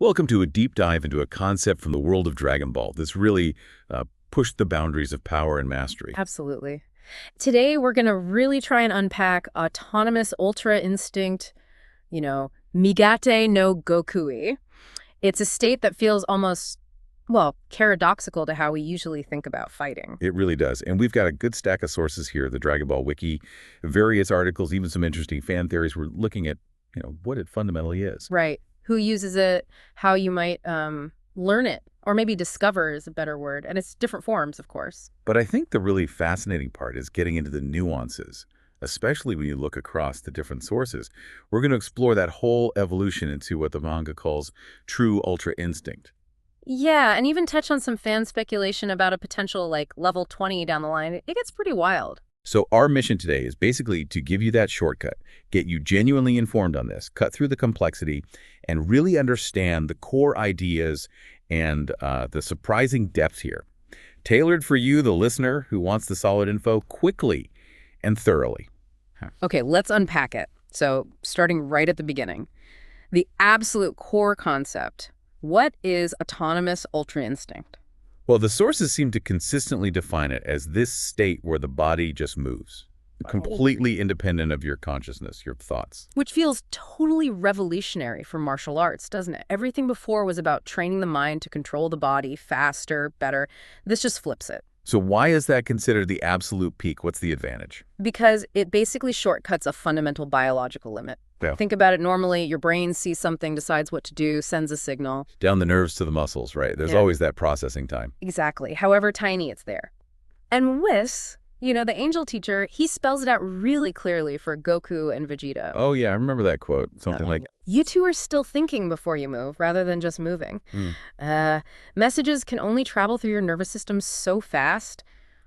Welcome to a deep dive into a concept from the world of Dragon Ball that's really pushed the boundaries of power and mastery. Absolutely. Today, we're going to really try and unpack autonomous Ultra Instinct, Migate no Gokui. It's a state that feels almost, well, paradoxical to how we usually think about fighting. It really does. And we've got a good stack of sources here, the Dragon Ball Wiki, various articles, even some interesting fan theories. We're looking at, what it fundamentally is. Right. Who uses it, how you might learn it, or maybe discover is a better word. And it's different forms, of course. But I think the really fascinating part is getting into the nuances, especially when you look across the different sources. We're going to explore that whole evolution into what the manga calls true Ultra Instinct. Yeah, and even touch on some fan speculation about a potential, level 20 down the line. It gets pretty wild. So our mission today is basically to give you that shortcut, get you genuinely informed on this, cut through the complexity, and really understand the core ideas and the surprising depth here. Tailored for you, the listener who wants the solid info quickly and thoroughly. Okay, let's unpack it. So starting right at the beginning, the absolute core concept. What is autonomous Ultra Instinct? Well, the sources seem to consistently define it as this state where the body just moves, completely independent of your consciousness, your thoughts. Which feels totally revolutionary for martial arts, doesn't it? Everything before was about training the mind to control the body faster, better. This just flips it. So why is that considered the absolute peak? What's the advantage? Because it basically shortcuts a fundamental biological limit. Yeah. Think about it normally. Your brain sees something, decides what to do, sends a signal. Down the nerves to the muscles, right? There's always that processing time. Exactly. However tiny it's there. And Whis, the angel teacher, he spells it out really clearly for Goku and Vegeta. Oh, yeah, I remember that quote. Something like, you two are still thinking before you move, rather than just moving. Messages can only travel through your nervous system so fast.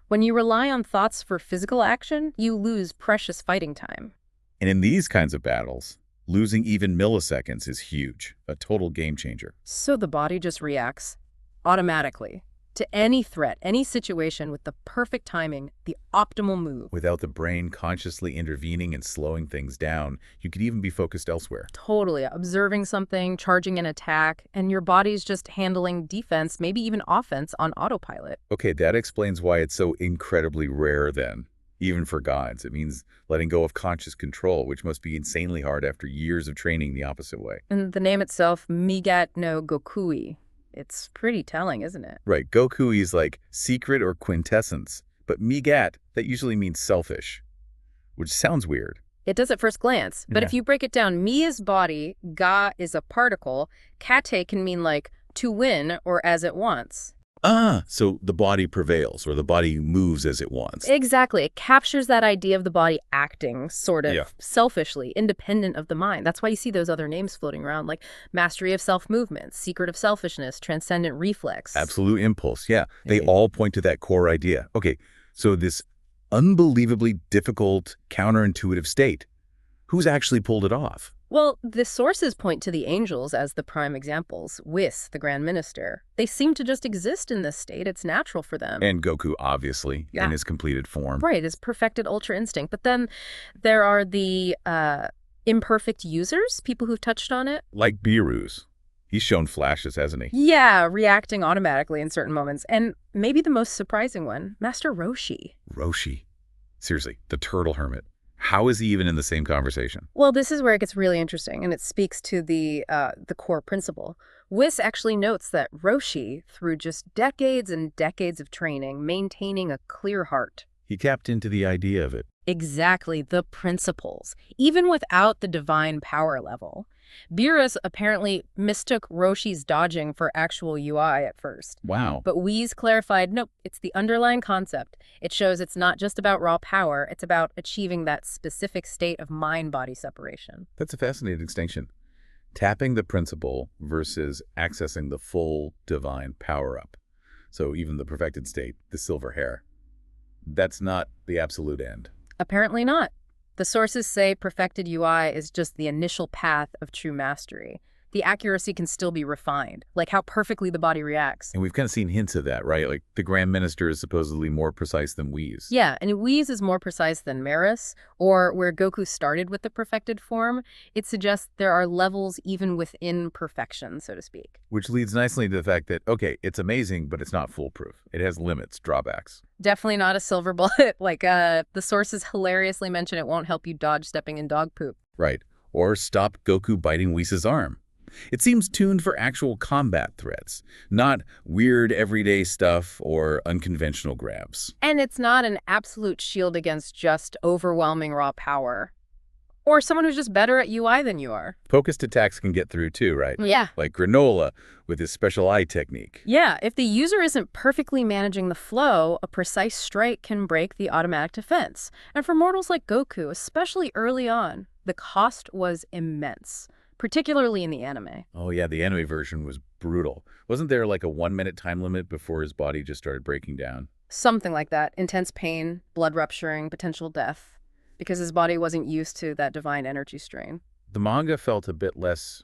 When you rely on thoughts for physical action, you lose precious fighting time. And in these kinds of battles, losing even milliseconds is huge, a total game changer. So the body just reacts automatically to any threat, any situation with the perfect timing, the optimal move. Without the brain consciously intervening and slowing things down, you could even be focused elsewhere. Totally. Observing something, charging an attack, and your body's just handling defense, maybe even offense on autopilot. Okay, that explains why it's so incredibly rare then. Even for gods, it means letting go of conscious control, which must be insanely hard after years of training the opposite way. And the name itself, Migate no Gokui. It's pretty telling, isn't it? Right, Goku is like secret or quintessence, but Migat, that usually means selfish, which sounds weird. It does at first glance, but if you break it down, mi is body, ga is a particle, kate can mean to win or as it wants. So the body prevails, or the body moves as it wants. Exactly. It captures that idea of the body acting sort of selfishly, independent of the mind. That's why you see those other names floating around, like mastery of self-movement, secret of selfishness, transcendent reflex. Absolute impulse, yeah. They all point to that core idea. Okay, so this unbelievably difficult, counterintuitive state, who's actually pulled it off? Well, the sources point to the angels as the prime examples. Whis, the Grand Minister. They seem to just exist in this state. It's natural for them. And Goku, obviously, in his completed form. Right, his perfected Ultra Instinct. But then there are the imperfect users, people who've touched on it. Like Beerus. He's shown flashes, hasn't he? Yeah, reacting automatically in certain moments. And maybe the most surprising one, Master Roshi. Roshi. Seriously, the turtle hermit. How is he even in the same conversation? Well, this is where it gets really interesting, and it speaks to the core principle. Whis actually notes that Roshi, through just decades and decades of training, maintaining a clear heart. He tapped into the idea of it. Exactly, the principles, even without the divine power level. Beerus apparently mistook Roshi's dodging for actual UI at first. Wow. But Whis clarified, nope, it's the underlying concept. It shows it's not just about raw power, it's about achieving that specific state of mind-body separation. That's a fascinating distinction. Tapping the principle versus accessing the full divine power-up. So even the perfected state, the silver hair, that's not the absolute end. Apparently not. The sources say perfected UI is just the initial path of true mastery. the accuracy can still be refined, like how perfectly the body reacts. And we've kind of seen hints of that, right? Like the Grand Minister is supposedly more precise than Whis. Yeah, and Whis is more precise than Maris, or where Goku started with the perfected form. It suggests there are levels even within perfection, so to speak. Which leads nicely to the fact that, okay, it's amazing, but it's not foolproof. It has limits, drawbacks. Definitely not a silver bullet. Like, the sources hilariously mention it won't help you dodge stepping in dog poop. Right. Or stop Goku biting Whis' arm. It seems tuned for actual combat threats, not weird everyday stuff or unconventional grabs. And it's not an absolute shield against just overwhelming raw power. Or someone who's just better at UI than you are. Focused attacks can get through too, right? Yeah. Like Granola with his special eye technique. Yeah, if the user isn't perfectly managing the flow, a precise strike can break the automatic defense. And for mortals like Goku, especially early on, the cost was immense, particularly in the anime. Oh yeah, the anime version was brutal. Wasn't there like a 1-minute time limit before his body just started breaking down? Something like that. Intense pain, blood rupturing, potential death. Because his body wasn't used to that divine energy strain. The manga felt a bit less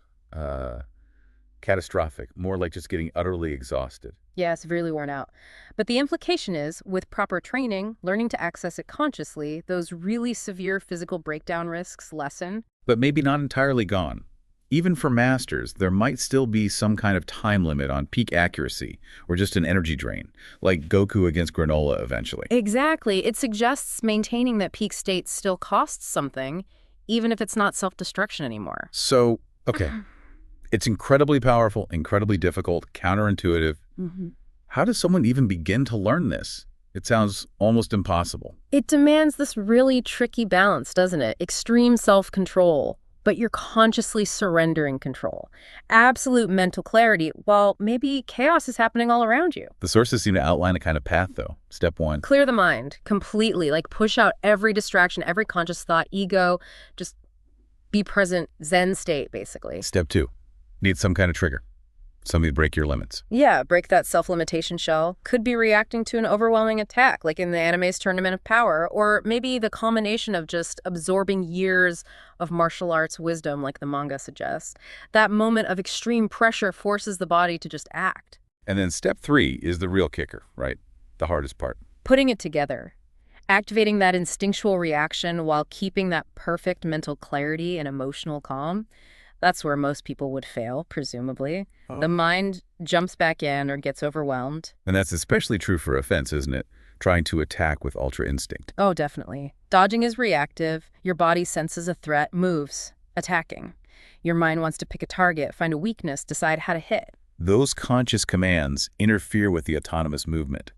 catastrophic, more like just getting utterly exhausted. Yeah, severely worn out. But the implication is, with proper training, learning to access it consciously, those really severe physical breakdown risks lessen. But maybe not entirely gone. Even for masters, there might still be some kind of time limit on peak accuracy, or just an energy drain, like Goku against Granola eventually. Exactly. It suggests maintaining that peak state still costs something, even if it's not self-destruction anymore. So, okay. It's incredibly powerful, incredibly difficult, counterintuitive. How does someone even begin to learn this? It sounds almost impossible. It demands this really tricky balance, doesn't it? Extreme self-control, but you're consciously surrendering control. Absolute mental clarity, while maybe chaos is happening all around you. The sources seem to outline a kind of path, though. Step 1. Clear the mind completely, like push out every distraction, every conscious thought, ego, just be present, Zen state, basically. Step 2. Need some kind of trigger. Something to break your limits. Yeah, break that self-limitation shell. Could be reacting to an overwhelming attack, like in the anime's Tournament of Power, or maybe the culmination of just absorbing years of martial arts wisdom, like the manga suggests. That moment of extreme pressure forces the body to just act. And then step 3 is the real kicker, right? The hardest part. Putting it together. Activating that instinctual reaction while keeping that perfect mental clarity and emotional calm. That's where most people would fail, presumably. Oh. The mind jumps back in or gets overwhelmed. And that's especially true for offense, isn't it? Trying to attack with Ultra Instinct. Oh, definitely. Dodging is reactive. Your body senses a threat, moves, attacking. Your mind wants to pick a target, find a weakness, decide how to hit. Those conscious commands interfere with the autonomous movement,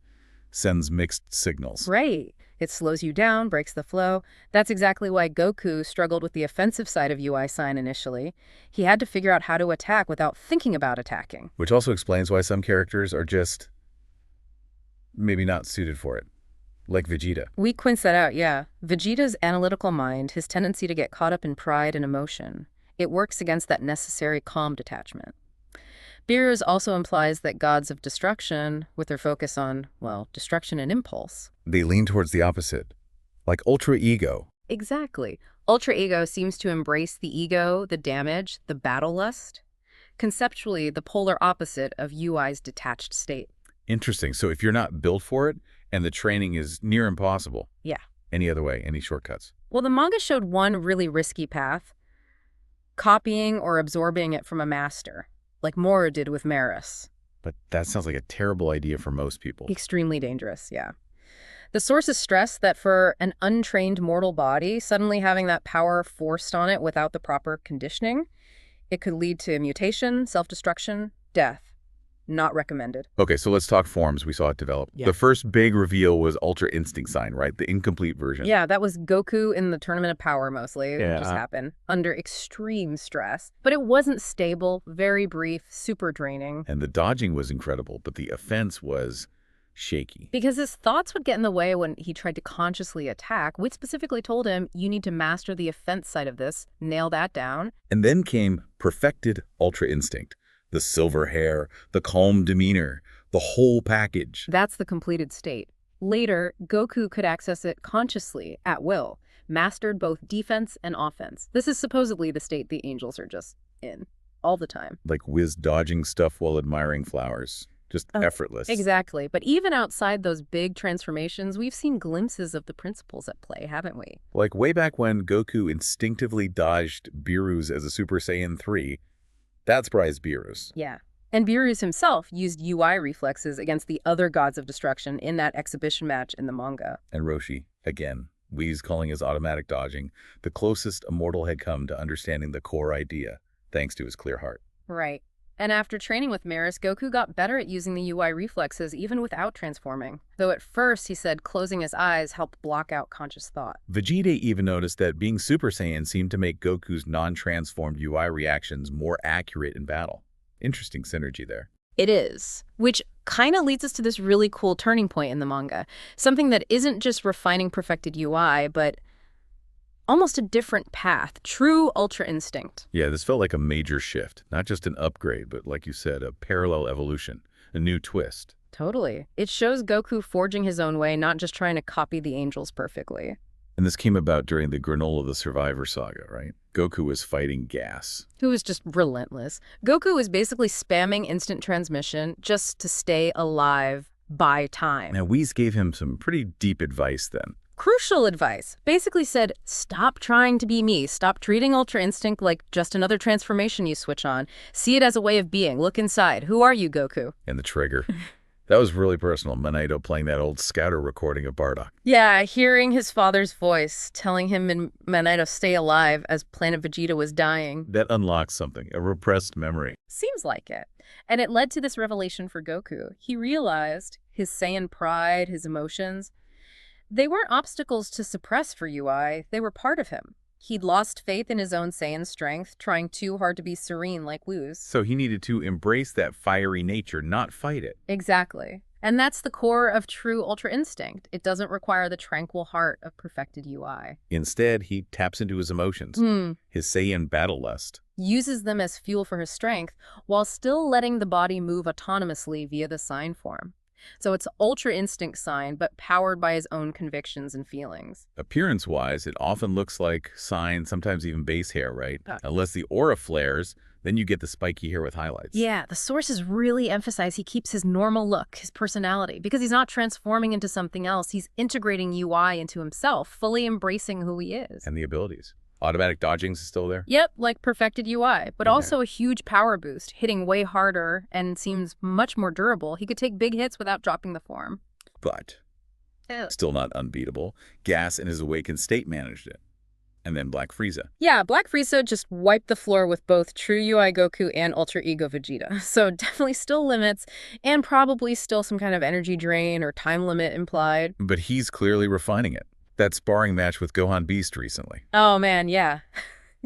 sends mixed signals. Right. It slows you down, breaks the flow. That's exactly why Goku struggled with the offensive side of UI sign initially. He had to figure out how to attack without thinking about attacking. Which also explains why some characters are just maybe not suited for it. Like Vegeta. We points that out, yeah. Vegeta's analytical mind, his tendency to get caught up in pride and emotion, it works against that necessary calm detachment. Beerus also implies that gods of destruction, with their focus on, well, destruction and impulse. They lean towards the opposite, like Ultra Ego. Exactly. Ultra Ego seems to embrace the ego, the damage, the battle lust. Conceptually, the polar opposite of UI's detached state. Interesting. So if you're not built for it, and the training is near impossible. Yeah. Any other way, any shortcuts? Well, the manga showed one really risky path. Copying or absorbing it from a master, like Mora did with Maris. But that sounds like a terrible idea for most people. Extremely dangerous, yeah. The sources stress that for an untrained mortal body, suddenly having that power forced on it without the proper conditioning, it could lead to mutation, self-destruction, death. Not recommended. Okay, so let's talk forms. We saw it develop. Yeah. The first big reveal was Ultra Instinct Sign, right? The incomplete version. Yeah, that was Goku in the Tournament of Power mostly. Yeah. It just happened under extreme stress. But it wasn't stable, very brief, super draining. And the dodging was incredible, but the offense was shaky. Because his thoughts would get in the way when he tried to consciously attack. We specifically told him, you need to master the offense side of this, nail that down. And then came perfected Ultra Instinct. The silver hair, the calm demeanor, the whole package. That's the completed state. Later, Goku could access it consciously, at will, mastered both defense and offense. This is supposedly the state the angels are just in all the time. Like whiz dodging stuff while admiring flowers. Just effortless. Exactly. But even outside those big transformations, we've seen glimpses of the principles at play, haven't we? Like way back when Goku instinctively dodged Beerus as a Super Saiyan 3, that surprised Beerus. Yeah. And Beerus himself used UI reflexes against the other gods of destruction in that exhibition match in the manga. And Roshi, again, Whis calling his automatic dodging the closest a mortal had come to understanding the core idea, thanks to his clear heart. Right. And after training with Maris, Goku got better at using the UI reflexes even without transforming. Though at first, he said closing his eyes helped block out conscious thought. Vegeta even noticed that being Super Saiyan seemed to make Goku's non-transformed UI reactions more accurate in battle. Interesting synergy there. It is, which kind of leads us to this really cool turning point in the manga. Something that isn't just refining perfected UI, but almost a different path. True Ultra Instinct. Yeah, this felt like a major shift. Not just an upgrade, but like you said, a parallel evolution, a new twist. Totally. It shows Goku forging his own way, not just trying to copy the angels perfectly. And this came about during the Granola the Survivor saga, right? Goku was fighting gas. Who was just relentless. Goku was basically spamming instant transmission just to stay alive by time. Now, Whis gave him some pretty deep advice then. Crucial advice. Basically said, stop trying to be me. Stop treating Ultra Instinct like just another transformation you switch on. See it as a way of being. Look inside. Who are you, Goku? And the trigger. That was really personal. Manito playing that old Scouter recording of Bardock. Yeah, hearing his father's voice telling him and Manito stay alive as Planet Vegeta was dying. That unlocks something, a repressed memory. Seems like it. And it led to this revelation for Goku. He realized his Saiyan pride, his emotions, they weren't obstacles to suppress for UI. They were part of him. He'd lost faith in his own Saiyan strength, trying too hard to be serene like Wu's. So he needed to embrace that fiery nature, not fight it. Exactly. And that's the core of true Ultra Instinct. It doesn't require the tranquil heart of perfected UI. Instead, he taps into his emotions, his Saiyan battle lust. Uses them as fuel for his strength, while still letting the body move autonomously via the sign form. So it's Ultra Instinct sign, but powered by his own convictions and feelings. Appearance-wise, it often looks like sign, sometimes even base hair, right? Unless the aura flares, then you get the spiky hair with highlights. Yeah, the sources really emphasize he keeps his normal look, his personality, because he's not transforming into something else. He's integrating UI into himself, fully embracing who he is. And the abilities. Automatic dodgings is still there? Yep, like perfected UI, but also a huge power boost, hitting way harder and seems much more durable. He could take big hits without dropping the form. But still not unbeatable. Gas in his awakened state managed it. And then Black Frieza. Yeah, Black Frieza just wiped the floor with both true UI Goku and Ultra Ego Vegeta. So definitely still limits, and probably still some kind of energy drain or time limit implied. But he's clearly refining it. That sparring match with Gohan Beast recently. Oh man, yeah.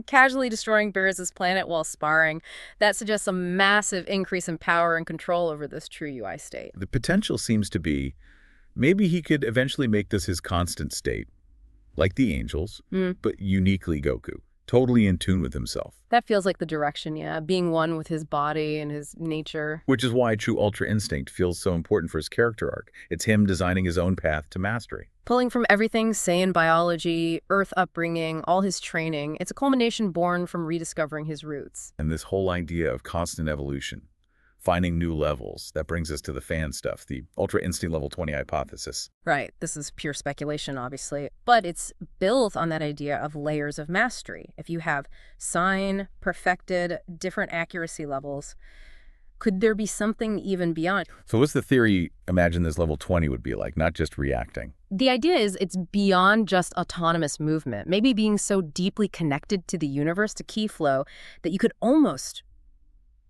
Casually destroying Beerus' planet while sparring. That suggests a massive increase in power and control over this true UI state. The potential seems to be, maybe he could eventually make this his constant state, like the angels, but uniquely Goku, totally in tune with himself. That feels like the direction, yeah, being one with his body and his nature. Which is why true Ultra Instinct feels so important for his character arc. It's him designing his own path to mastery. Pulling from everything, Saiyan biology, Earth upbringing, all his training, it's a culmination born from rediscovering his roots. And this whole idea of constant evolution, finding new levels, that brings us to the fan stuff, the Ultra Instinct Level 20 hypothesis. Right, this is pure speculation, obviously, but it's built on that idea of layers of mastery. If you have sign, perfected, different accuracy levels, could there be something even beyond? So what's the theory imagine this level 20 would be like, not just reacting? The idea is it's beyond just autonomous movement, maybe being so deeply connected to the universe, to key flow, that you could almost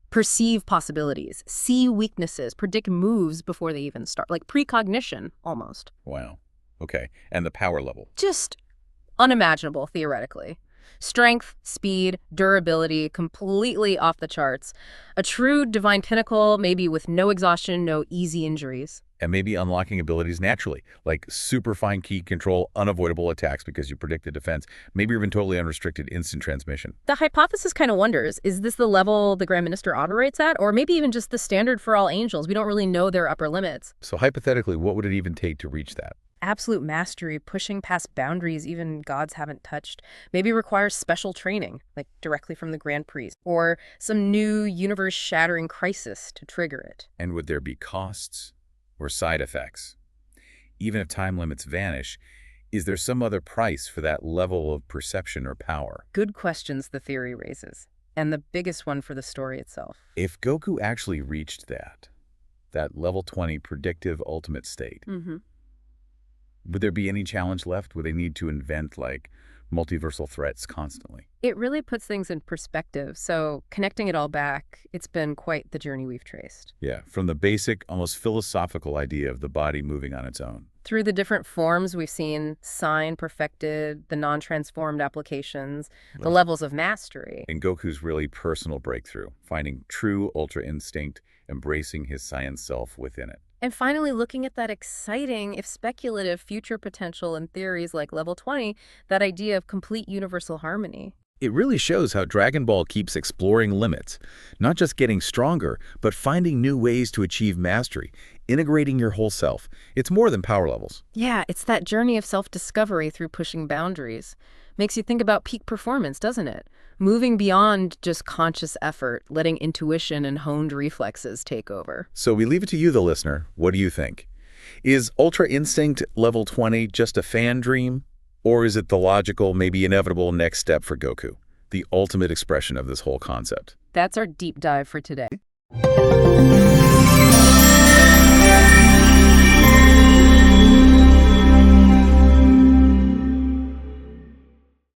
perceive possibilities, see weaknesses, predict moves before they even start, like precognition, almost. Wow. Okay. And the power level? Just unimaginable, theoretically. Strength, speed, durability, completely off the charts. A true divine pinnacle, maybe with no exhaustion, no easy injuries. And maybe unlocking abilities naturally, like super fine key control, unavoidable attacks because you predict the defense, maybe even totally unrestricted instant transmission. The hypothesis kind of wonders, is this the level the Grand Minister operates at? Or maybe even just the standard for all angels? We don't really know their upper limits. So hypothetically, what would it even take to reach that? Absolute mastery, pushing past boundaries even gods haven't touched, maybe requires special training, like directly from the Grand Priest, or some new universe-shattering crisis to trigger it. And would there be costs or side effects? Even if time limits vanish, is there some other price for that level of perception or power? Good questions the theory raises, and the biggest one for the story itself. If Goku actually reached that level 20 predictive ultimate state, would there be any challenge left? Would they need to invent, like, multiversal threats constantly? It really puts things in perspective, so connecting it all back, it's been quite the journey we've traced. Yeah, from the basic, almost philosophical idea of the body moving on its own. Through the different forms we've seen, sign, perfected, the non-transformed applications, the levels of mastery. And Goku's really personal breakthrough, finding true Ultra Instinct, embracing his science self within it. And finally, looking at that exciting, if speculative, future potential in theories like Level 20, that idea of complete universal harmony. It really shows how Dragon Ball keeps exploring limits, not just getting stronger, but finding new ways to achieve mastery, integrating your whole self. It's more than power levels. Yeah, it's that journey of self-discovery through pushing boundaries. Makes you think about peak performance, doesn't it? Moving beyond just conscious effort, letting intuition and honed reflexes take over. So we leave it to you, the listener. What do you think? Is Ultra Instinct Level 20 just a fan dream? Or is it the logical, maybe inevitable next step for Goku? The ultimate expression of this whole concept. That's our deep dive for today.